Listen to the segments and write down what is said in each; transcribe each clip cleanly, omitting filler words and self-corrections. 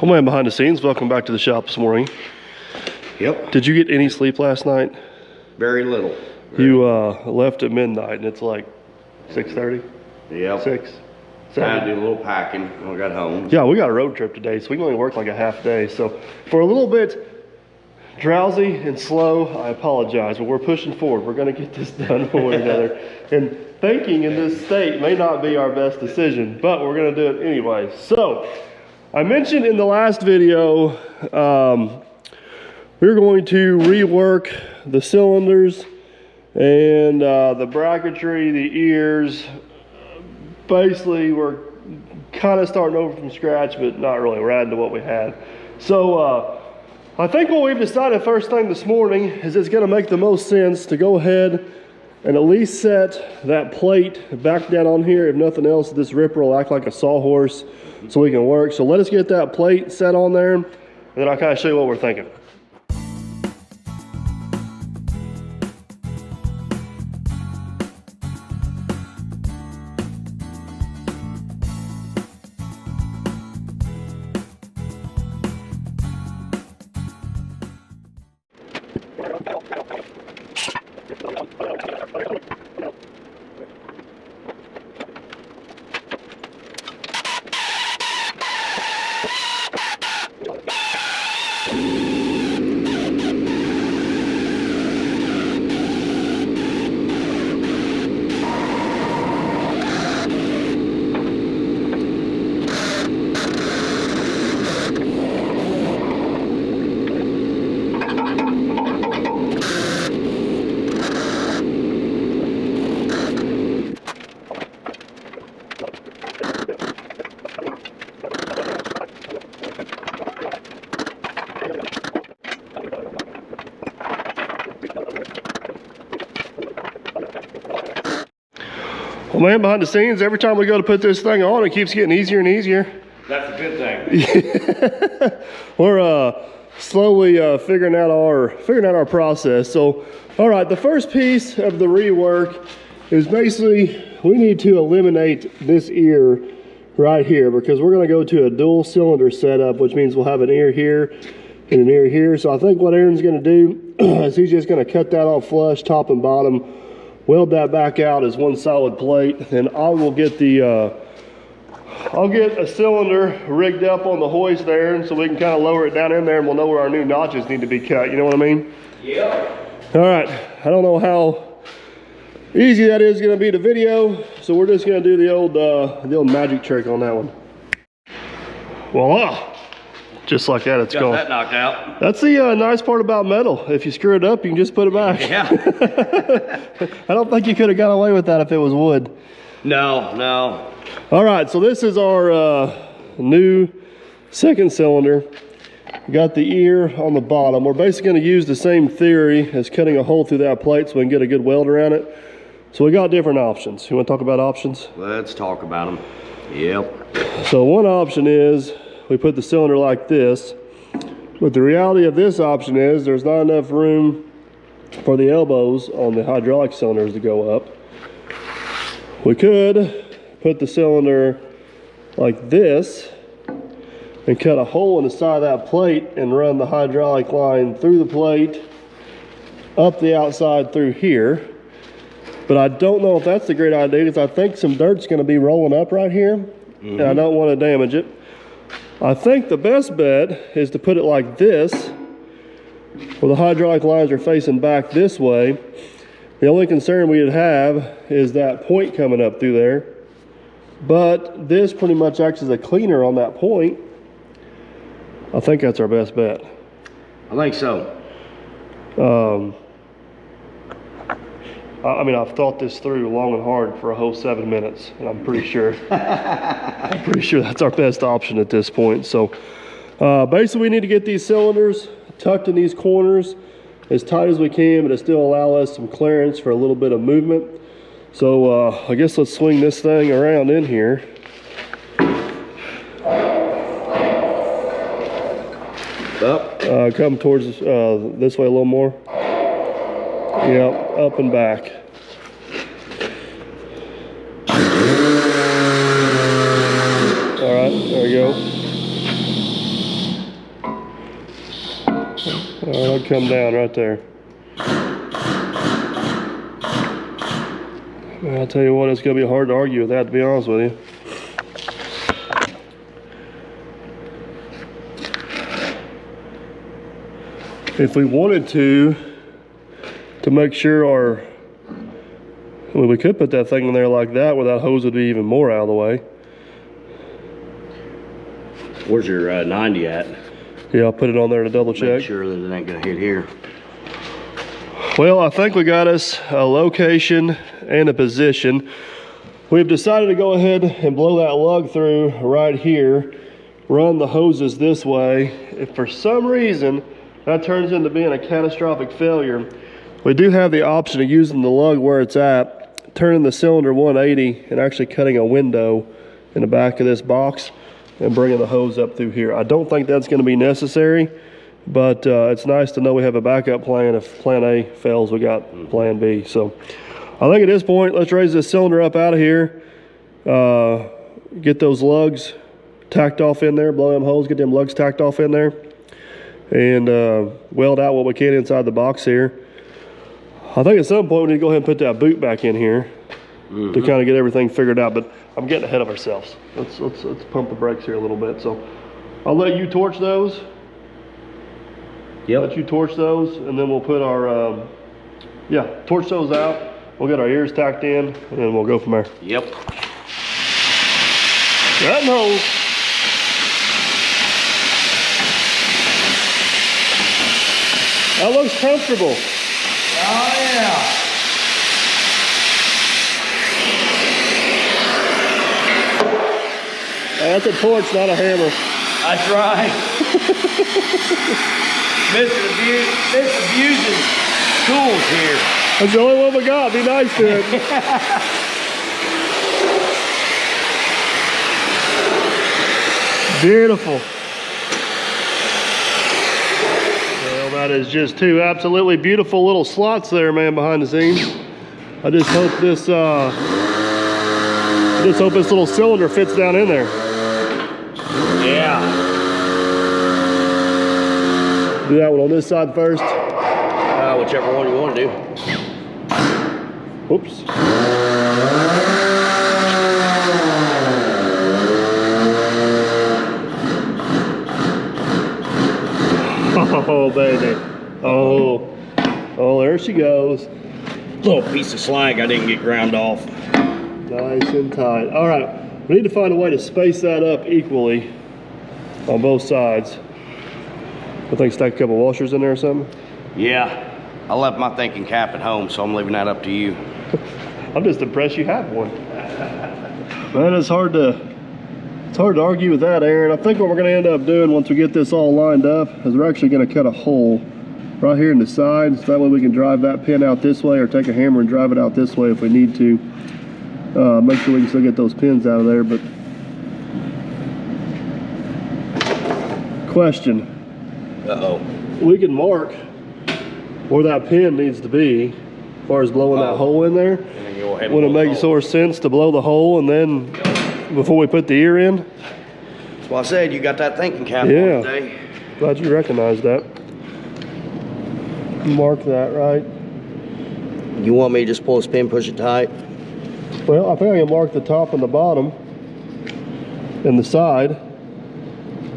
Oh man, behind the scenes, welcome back to the shop this morning. Yep. Did you get any sleep last night? Very little. You left at midnight and it's like 6:30? Yep. 6? I had to do a little packing when I got home. Yeah, we got a road trip today, so we only worked like a half day. So for a little bit drowsy and slow, I apologize, but we're pushing forward. We're gonna get this done one way or another. And thinking in this state may not be our best decision, but we're gonna do it anyway. So, I mentioned in the last video, we're going to rework the cylinders and the bracketry, the ears. Basically, we're kind of starting over from scratch, but not really. We're adding to what we had. So I think what we've decided first thing this morning is it's gonna make the most sense to go ahead and at least set that plate back down on here. If nothing else, this ripper will act like a sawhorse so we can work. So let us get that plate set on there, and then I'll kind of show you what we're thinking. Well, man, behind the scenes, every time we go to put this thing on, it keeps getting easier and easier. That's a good thing. We're slowly figuring out our process. So, all right, the first piece of the rework is basically we need to eliminate this ear right here because we're going to go to a dual cylinder setup, which means we'll have an ear here and an ear here. So I think what Aaron's going to do is he's just going to cut that off flush, top and bottom, weld that back out as one solid plate, and I will get the I'll get a cylinder rigged up on the hoist there, and so we can kind of lower it down in there and we'll know where our new notches need to be cut. You know what I mean? Yeah. All right, I don't know how easy that is going to be to video, so we're just going to do the old magic trick on that one. Voila! Just like that, it's gone. Got that knocked out. That's the nice part about metal. If you screw it up, you can just put it back. Yeah. I don't think you could have got away with that if it was wood. No, no. All right, so this is our new second cylinder. We got the ear on the bottom. We're basically going to use the same theory as cutting a hole through that plate so we can get a good weld around it. So we got different options. You want to talk about options? Let's talk about them. Yep. So one option is we put the cylinder like this, but the reality of this option is there's not enough room for the elbows on the hydraulic cylinders to go up. We could put the cylinder like this and cut a hole in the side of that plate and run the hydraulic line through the plate, up the outside through here. But I don't know if that's the great idea because I think some dirt's going to be rolling up right here, and I don't want to damage it. I think the best bet is to put it like this, where the hydraulic lines are facing back this way. The only concern we would have is that point coming up through there. But this pretty much acts as a cleaner on that point. I think that's our best bet. I think so. I mean, I've thought this through long and hard for a whole 7 minutes, and I'm pretty sure that's our best option at this point. So basically we need to get these cylinders tucked in these corners as tight as we can, but it still allow us some clearance for a little bit of movement. So I guess let's swing this thing around in here. Up. Come towards this way a little more. Yep, up and back. All right, there we go. I'll come down right there. I'll tell you what, it's going to be hard to argue with that, to be honest with you. If we wanted to make sure we could put that thing in there like that where that hose would be even more out of the way. Where's your 90 at? Yeah, I'll put it on there to double check. Make sure that it ain't gonna hit here. Well, I think we got us a location and a position. We've decided to go ahead and blow that lug through right here, run the hoses this way. If for some reason that turns into being a catastrophic failure, we do have the option of using the lug where it's at, turning the cylinder 180 and actually cutting a window in the back of this box and bringing the hose up through here. I don't think that's going to be necessary, but it's nice to know we have a backup plan. If plan A fails, we got plan B. So I think at this point, let's raise this cylinder up out of here, get those lugs tacked off in there, blow them holes, get them lugs tacked off in there, and weld out what we can inside the box here. I think at some point we need to go ahead and put that boot back in here to kind of get everything figured out, but I'm getting ahead of ourselves. Let's pump the brakes here a little bit. So I'll let you torch those. Yep. Let you torch those, and then we'll put our, torch those out. We'll get our ears tacked in, and then we'll go from there. Yep. That hose. That looks comfortable. Oh yeah. That's a torch, not a hammer. That's right. Misabusing tools here. That's the only one we got. Be nice to it. Beautiful. Well, that is just two absolutely beautiful little slots there, man, behind the scenes. I just hope this little cylinder fits down in there. Yeah. Do that one on this side first. Whichever one you want to do. Oops. Oh, baby. Oh, there she goes. Little piece of slag I didn't get ground off. Nice and tight. All right, we need to find a way to space that up equally on both sides. I think stack a couple washers in there or something. Yeah. I left my thinking cap at home, so I'm leaving that up to you. I'm just impressed you have one. Man, it's hard to argue with that, Aaron. I think what we're going to end up doing once we get this all lined up is we're actually going to cut a hole right here in the sides. That way we can drive that pin out this way, or take a hammer and drive it out this way if we need to. Make sure we can still get those pins out of there. But question. Uh-oh. We can mark where that pin needs to be as far as blowing that hole in there. Would it make more sense to blow the hole and then before we put the ear in? That's why I said you got that thinking cap on today. Glad you recognized that. Mark that right. You want me to just pull this pin, push it tight? Well, I think I can mark the top and the bottom and the side.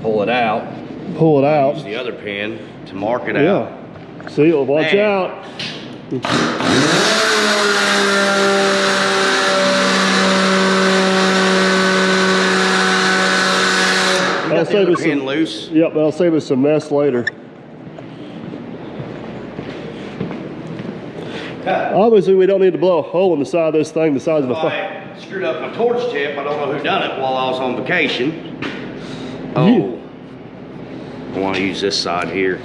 Pull it out. Pull it out. Use the other pin to mark it out. See, watch out. Got the other pin loose. Yep, that'll save us some mess later. Obviously, we don't need to blow a hole in the side of this thing the size of a fire. I screwed up my torch tip. I don't know who done it while I was on vacation. Oh. I want to use this side here.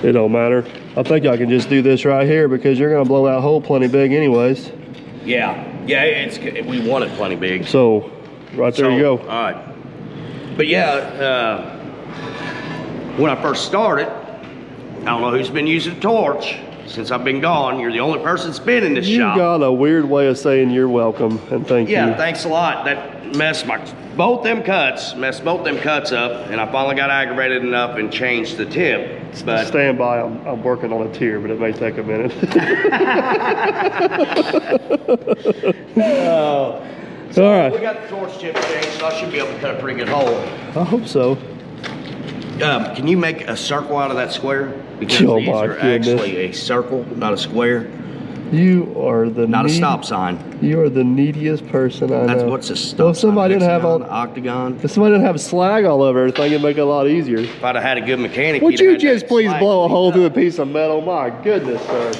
It don't matter. I think I can just do this right here because you're going to blow that hole plenty big anyways. Yeah, we want it plenty big. So, right there you go. All right. But yeah, when I first started, I don't know who's been using a torch since I've been gone. You're the only person that's been in this shop. You got a weird way of saying you're welcome and thank you. Yeah, thanks a lot. That messed both them cuts up, and I finally got aggravated enough and changed the tip. But stand by, I'm working on a tier, but it may take a minute. So all right, we got the torch tip changed, so I should be able to cut a pretty good hole. I hope so. Can you make a circle out of that square? Because Oh these my are goodness. actually a circle, not a square. You are the Not a stop sign. You are the neediest person I That's know. what's a stop Well, if somebody sign? didn't have Hexagon, all, octagon. if somebody didn't have slag all over everything, it'd make it a lot easier. If I'd have had a good mechanic, Would he'd you have had just that please slag blow a hole cleaned through a up. piece of metal? My goodness, sir.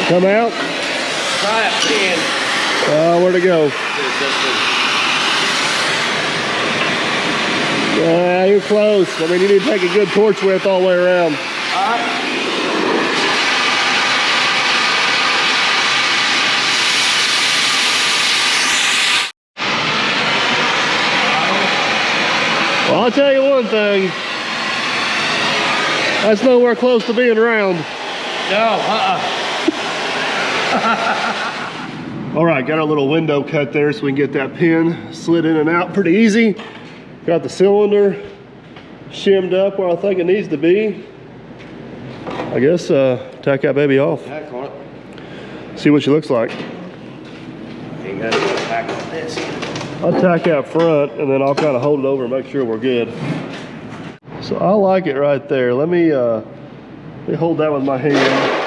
Come out. Try it, Ken. Where'd it go? You're close. I mean, you need to take a good torch width all the way around. Well, I'll tell you one thing. That's nowhere close to being round. No, All right, got our little window cut there so we can get that pin slid in and out pretty easy. Got the cylinder shimmed up where I think it needs to be. I guess tack that baby off. Tack on it. See what she looks like. You got to tack on this. I'll tack out front and then I'll kind of hold it over and make sure we're good. So I like it right there. Let me hold that with my hand.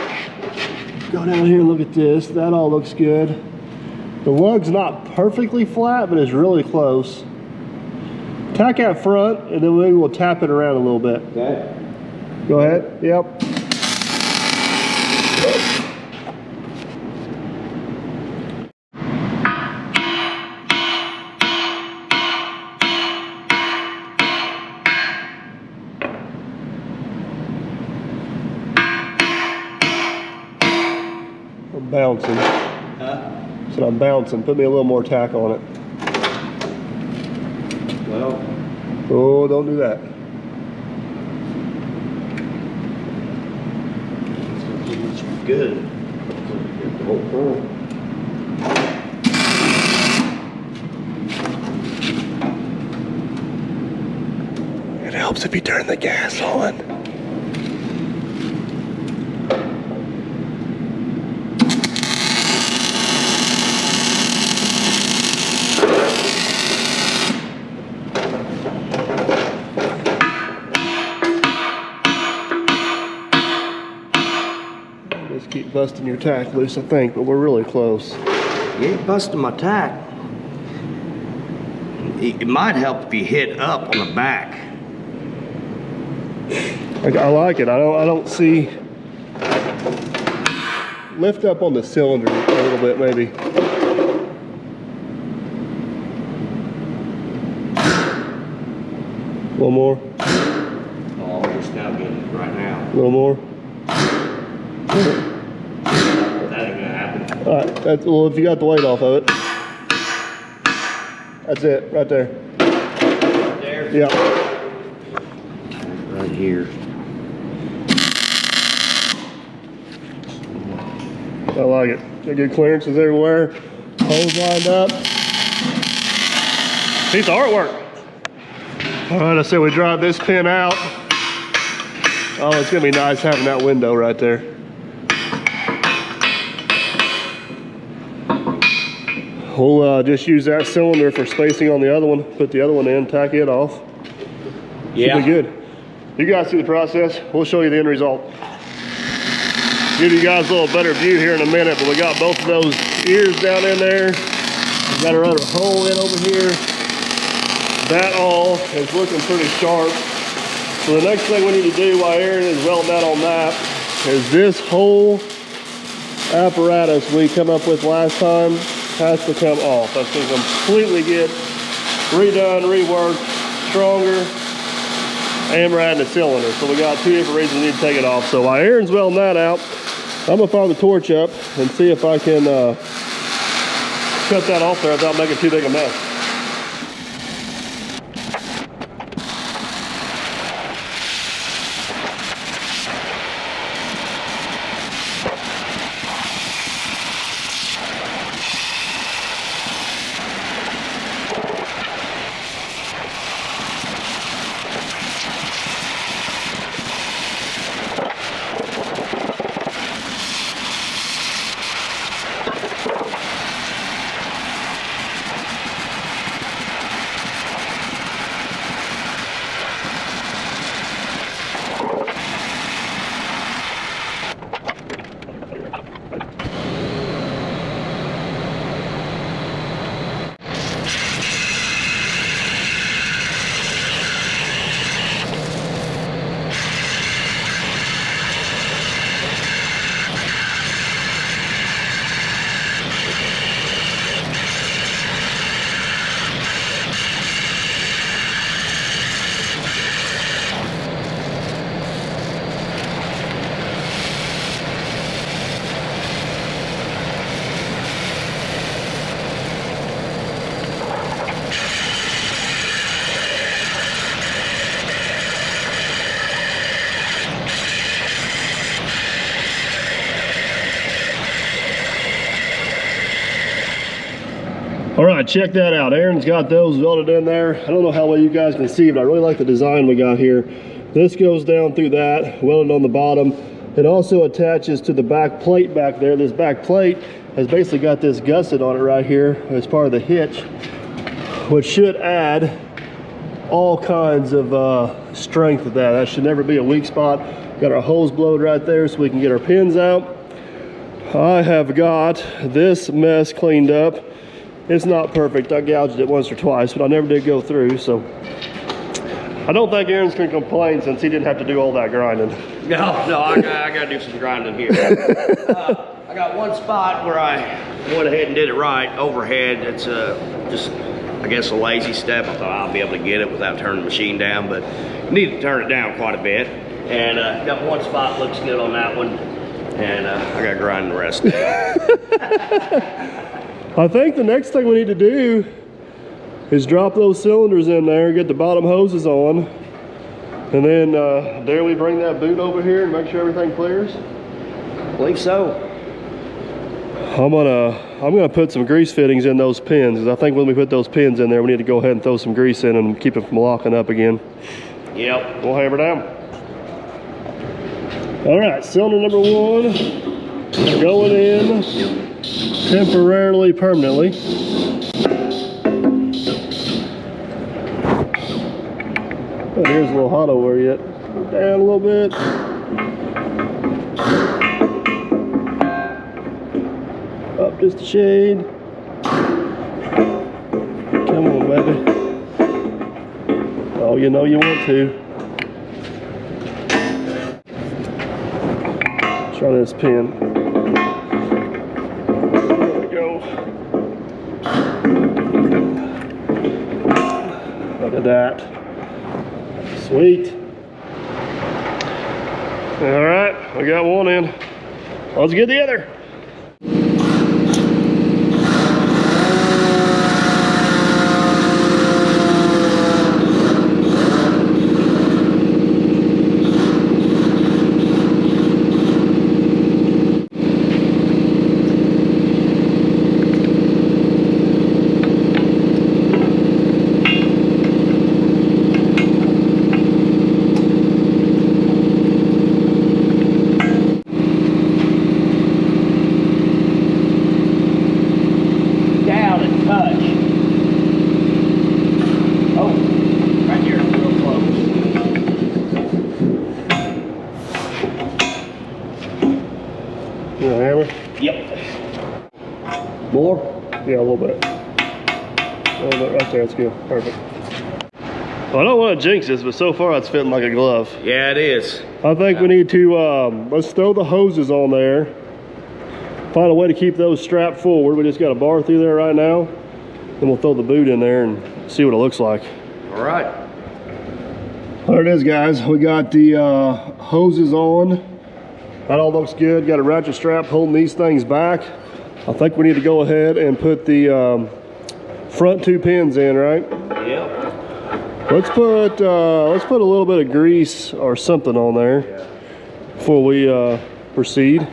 Go down here and look at this. That all looks good. The lug's not perfectly flat, but it's really close. Tack out front, and then maybe we'll tap it around a little bit. Okay. Go ahead. Yep. I'm bouncing. Huh? So I'm bouncing. Put me a little more tack on it. Well. Oh, don't do that. It's good. Get the whole curl. It helps if you turn the gas on. Just keep busting your tack loose, I think, but we're really close. You ain't busting my tack. It might help if you hit up on the back. I like it. I don't see. Lift up on the cylinder a little bit, maybe. A little more. Oh, I'm just now getting it right now. A little more. That ain't gonna happen. All right. That's, well, if you got the weight off of it. That's it, right there. Right there? Yeah. Right here. I like it. Got good clearances everywhere. Holes lined up. Piece of artwork. All right, I said we drive this pin out. Oh, it's gonna be nice having that window right there. We'll just use that cylinder for spacing on the other one. Put the other one in, tack it off. Yeah. Should be good. You guys see the process. We'll show you the end result. Give you guys a little better view here in a minute, but we got both of those ears down in there. We got our other hole in over here. That all is looking pretty sharp. So the next thing we need to do while Aaron is welding that on that is this whole apparatus we come up with last time has to come off. That's going to completely get redone, reworked, stronger. and we're adding a cylinder. So we got two different reasons we need to take it off. So while Aaron's welding that out, I'm gonna fire the torch up and see if I can cut that off there without making too big a mess. All right, check that out. Aaron's got those welded in there. I don't know how well you guys can see, but I really like the design we got here. This goes down through that, welded on the bottom. It also attaches to the back plate back there. This back plate has basically got this gusset on it right here as part of the hitch, which should add all kinds of strength to that. That should never be a weak spot. Got our hose blowed right there so we can get our pins out. I have got this mess cleaned up. It's not perfect. I gouged it once or twice, but I never did go through, so I don't think Aaron's gonna complain since he didn't have to do all that grinding. No, I gotta do some grinding here. I got one spot where I went ahead and did it right, overhead. It's just, I guess, a lazy step. I thought I'll be able to get it without turning the machine down, but you need to turn it down quite a bit. And got one spot looks good on that one, and I gotta grind the rest. I think the next thing we need to do is drop those cylinders in there, get the bottom hoses on, and then dare we bring that boot over here and make sure everything clears? I believe so. I'm gonna put some grease fittings in those pins, because I think when we put those pins in there, we need to go ahead and throw some grease in and keep it from locking up again. Yep. We'll hammer down. All right, cylinder number one going in temporarily, permanently. Oh, here's a little hot over yet. Go down a little bit. Up just a shade. Come on, baby. Oh, you know you want to. Try this pin. There we go. Look at that. Sweet. All right, we got one in. Let's get the other. More? Yeah, a little bit. A little bit right there, that's good. Perfect. Well, I don't want to jinx this, but so far it's fitting like a glove. Yeah, it is. I think we need to, let's throw the hoses on there. Find a way to keep those strapped forward. We just got a bar through there right now. Then we'll throw the boot in there and see what it looks like. All right. There it is, guys. We got the hoses on. That all looks good. Got a ratchet strap holding these things back. I think we need to go ahead and put the front 2 pins in, right? Yep. Let's put a little bit of grease or something on there before we proceed.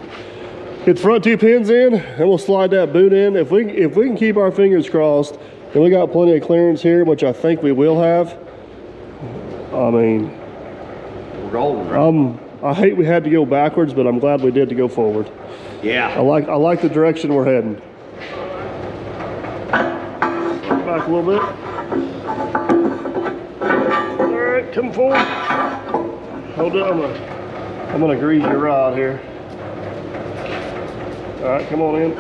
Get the front 2 pins in, and we'll slide that boot in. If we can keep our fingers crossed, and we got plenty of clearance here, which I think we will have. I mean, we're rolling, right? I hate we had to go backwards, but I'm glad we did to go forward. Yeah. I like the direction we're heading. Back a little bit. All right, come forward. Hold it. I'm gonna grease your rod here. All right, come on in.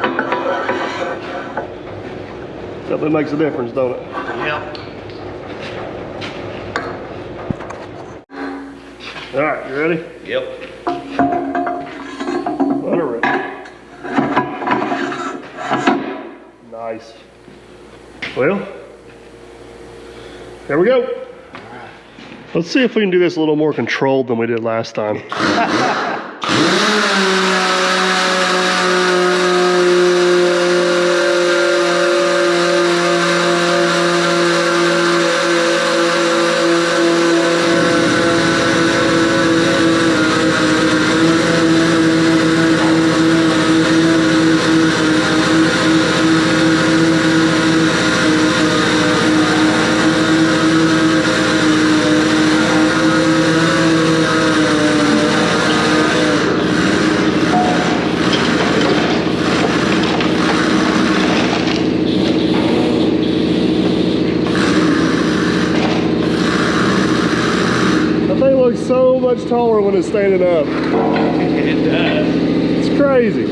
Definitely makes a difference, don't it? Yep. All right, you ready? Yep. Let her rip. Nice. Well, there we go. Let's see if we can do this a little more controlled than we did last time. So much taller when it's standing up. It does. It's crazy.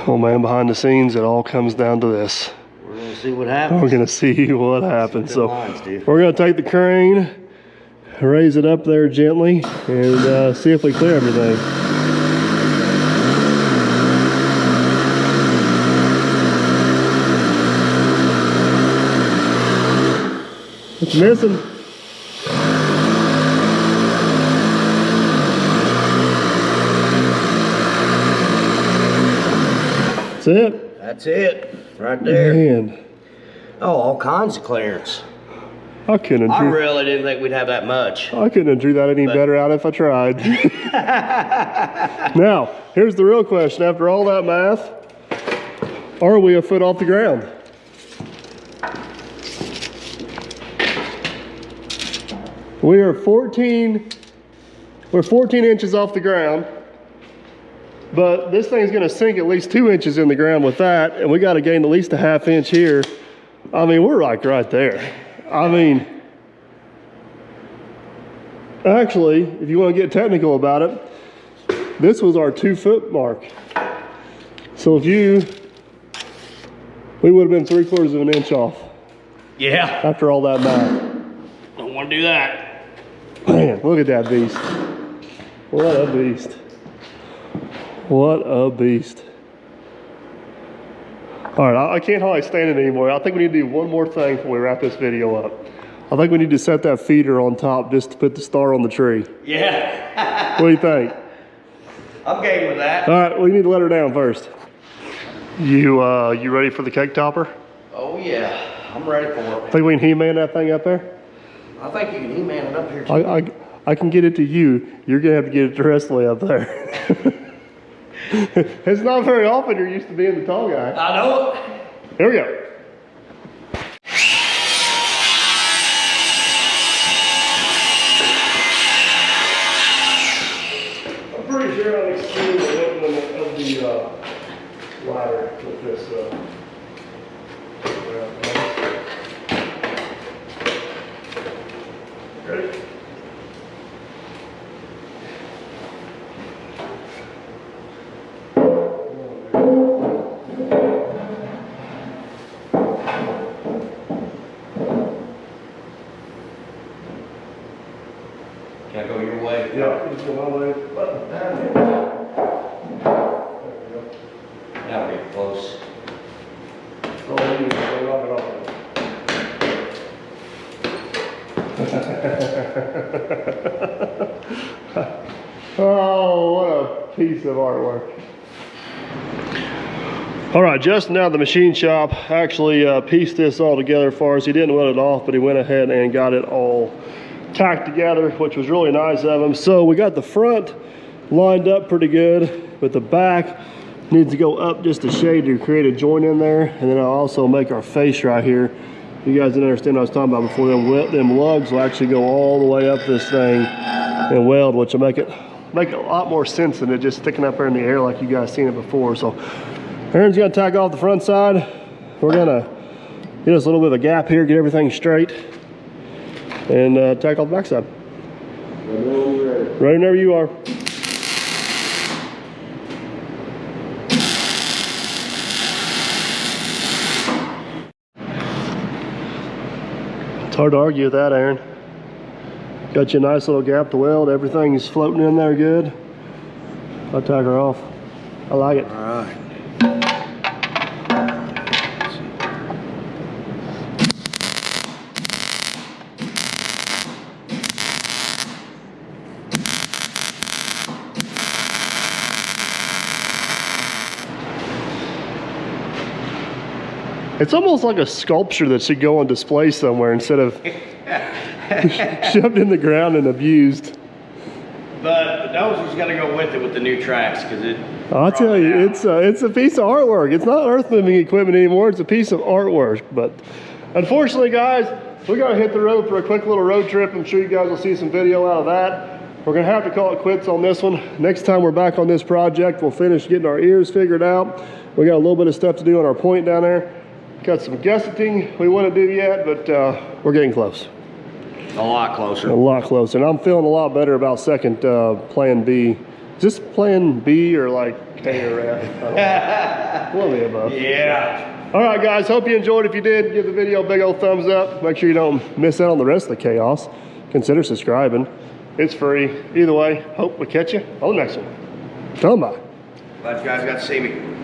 Oh man, behind the scenes, it all comes down to this. We're gonna see what happens. We're gonna see what happens. So lines, we're gonna take the crane, raise it up there gently, and see if we clear everything. It's missing. That's it. That's it, right there. Man, Oh, all kinds of clearance. I couldn't. I really didn't think we'd have that much. I couldn't have drew that any better out if I tried. Now, here's the real question. After all that math, are we a foot off the ground? We're 14 inches off the ground, but this thing's gonna sink at least 2 inches in the ground with that, and we gotta gain at least a ½ inch here. I mean, we're like right there. I mean, actually, if you want to get technical about it, this was our 2 foot mark. So we would have been 3/4 of an inch off. Yeah. After all that math. Don't want to do that. Man, look at that beast. What a beast. What a beast. All right, I can't hardly stand it anymore. I think we need to do one more thing before we wrap this video up. I think we need to set that feeder on top just to put the star on the tree. Yeah. What do you think? I'm game with that. All right, we need to let her down first. You ready for the cake topper? Oh yeah, I'm ready for it. Think we can He-Man that thing up there? I think you can He-Man it up here too. I can get it to you. You're gonna have to get it the rest of the way up there. It's not very often you're used to being the tall guy. I know it. Here we go. I'm pretty sure I've exceeded the width of the ladder with this. Ready? Can I go your way? Yeah, just go my way. Button down here. There we go. Now we're getting close. Oh, you need to knock it off. Oh, what a piece of artwork. All right, just now the machine shop actually pieced this all together for us. He didn't weld it off, but he went ahead and got it all tacked together, which was really nice of him. So we got the front lined up pretty good, but the back needs to go up just a shade to create a joint in there. And then I'll also make our face right here. You guys didn't understand what I was talking about before. Them lugs will actually go all the way up this thing and weld, which will make it a lot more sense than it just sticking up there in the air like you guys seen it before. So Aaron's gonna tack off the front side. We're gonna get us a little bit of a gap here, get everything straight, and tack off the back side. Ready whenever you are. It's hard to argue with that, Aaron. Got you a nice little gap to weld. Everything's floating in there good. I'll tack her off. I like it. All right. It's almost like a sculpture that should go on display somewhere instead of shoved in the ground and abused. But the dozer's got to go with it with the new tracks because it. I'll tell you, it's a piece of artwork. It's not earth moving equipment anymore. It's a piece of artwork. But unfortunately, guys, we got to hit the road for a quick little road trip. I'm sure you guys will see some video out of that. We're going to have to call it quits on this one. Next time we're back on this project, we'll finish getting our ears figured out. We got a little bit of stuff to do on our point down there. Got some gusseting we want to do yet, but we're getting close. A lot closer. A lot closer. And I'm feeling a lot better about second plan B. Is this plan B or like K or F? One of the above. Yeah. All right, guys. Hope you enjoyed. If you did, give the video a big old thumbs up. Make sure you don't miss out on the rest of the chaos. Consider subscribing. It's free. Either way, hope we catch you on the next one. Come by. Glad you guys got to see me.